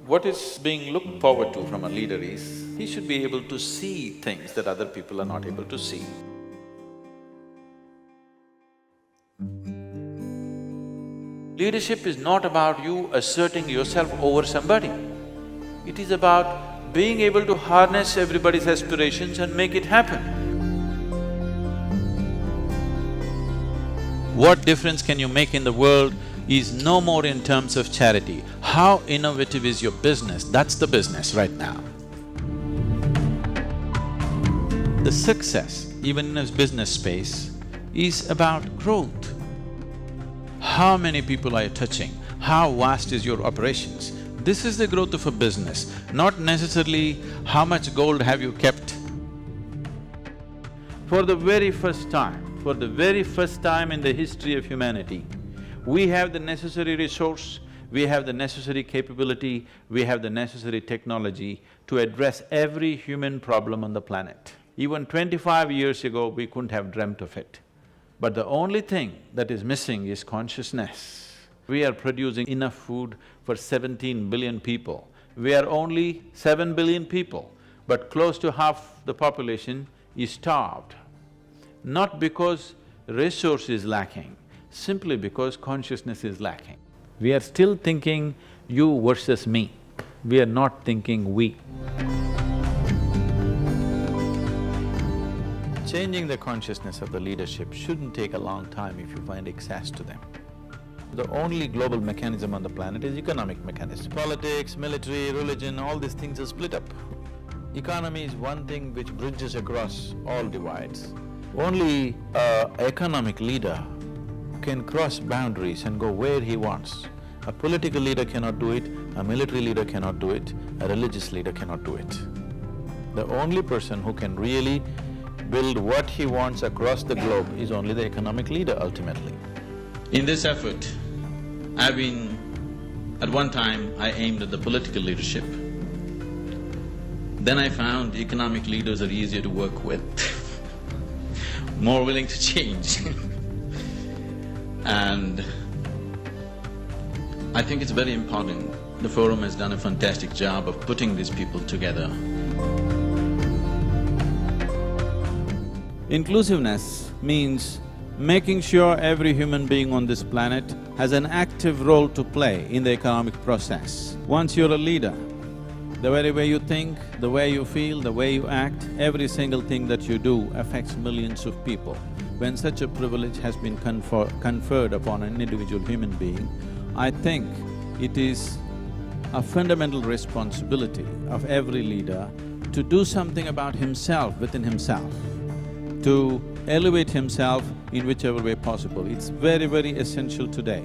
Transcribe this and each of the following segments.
What is being looked forward to from a leader is, he should be able to see things that other people are not able to see. Leadership is not about you asserting yourself over somebody. It is about being able to harness everybody's aspirations and make it happen. What difference can you make in the world is no more in terms of charity. How innovative is your business? That's the business right now. The success, even in a business space, is about growth. How many people are you touching? How vast is your operations? This is the growth of a business, not necessarily how much gold have you kept. For the very first time in the history of humanity, we have the necessary resource, we have the necessary capability, we have the necessary technology to address every human problem on the planet. Even 25 years ago, we couldn't have dreamt of it. But the only thing that is missing is consciousness. We are producing enough food for 17 billion people. We are only 7 billion people, but close to half the population is starved. Not because resource is lacking, simply because consciousness is lacking. We are still thinking you versus me, we are not thinking we. Changing the consciousness of the leadership shouldn't take a long time if you find access to them. The only global mechanism on the planet is economic mechanism. Politics, military, religion, all these things are split up. Economy is one thing which bridges across all divides. Only an economic leader can cross boundaries and go where he wants. A political leader cannot do it, a military leader cannot do it, a religious leader cannot do it. The only person who can really build what he wants across the globe is only the economic leader ultimately. In this effort, at one time I aimed at the political leadership. Then I found economic leaders are easier to work with, more willing to change. And I think it's very important. The forum has done a fantastic job of putting these people together. Inclusiveness means making sure every human being on this planet has an active role to play in the economic process. Once you're a leader, the very way you think, the way you feel, the way you act, every single thing that you do affects millions of people. When such a privilege has been conferred upon an individual human being, I think it is a fundamental responsibility of every leader to do something about himself within himself, to elevate himself in whichever way possible. It's very, very essential today.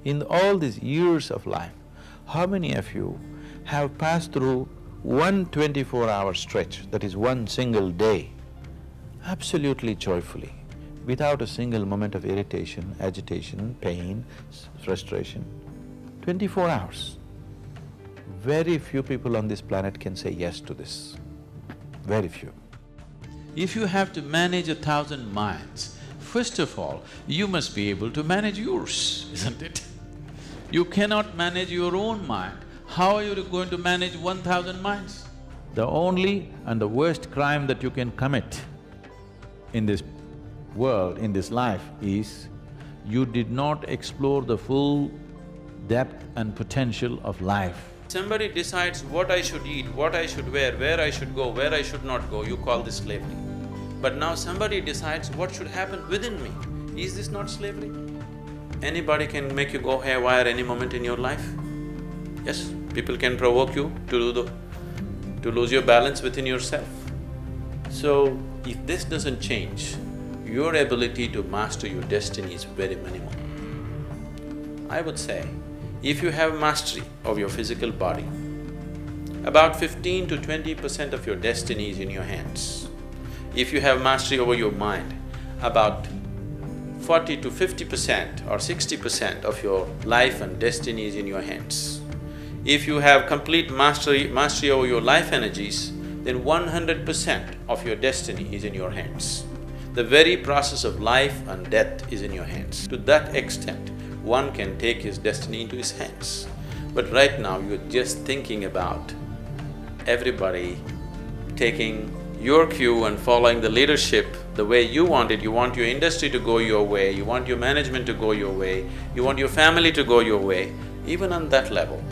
In all these years of life, how many of you have passed through one 24-hour stretch, that is one single day, absolutely joyfully, without a single moment of irritation, agitation, pain, frustration? 24 hours. Very few people on this planet can say yes to this, very few. If you have to manage 1,000 minds, first of all, you must be able to manage yours, isn't it? You cannot manage your own mind, how are you going to manage 1,000 minds? The only and the worst crime that you can commit in this world, in this life, is you did not explore the full depth and potential of life. Somebody decides what I should eat, what I should wear, where I should go, where I should not go, you call this slavery. But now somebody decides what should happen within me. Is this not slavery? Anybody can make you go haywire any moment in your life. Yes, people can provoke you to lose your balance within yourself. So, if this doesn't change, your ability to master your destiny is very minimal. I would say, if you have mastery of your physical body, about 15 to 20% of your destiny is in your hands. If you have mastery over your mind, about 40 to 50% or 60% of your life and destiny is in your hands. If you have complete mastery over your life energies, then 100% of your destiny is in your hands. The very process of life and death is in your hands. To that extent, one can take his destiny into his hands. But right now you're just thinking about everybody taking your cue and following the leadership the way you want it. You want your industry to go your way, you want your management to go your way, you want your family to go your way. Even on that level,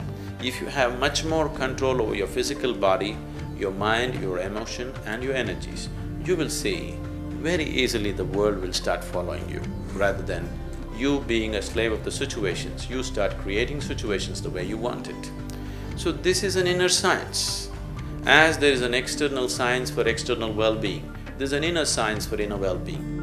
if you have much more control over your physical body, your mind, your emotion and your energies, you will see very easily the world will start following you. Rather than you being a slave of the situations, you start creating situations the way you want it. So this is an inner science. As there is an external science for external well-being, there's an inner science for inner well-being.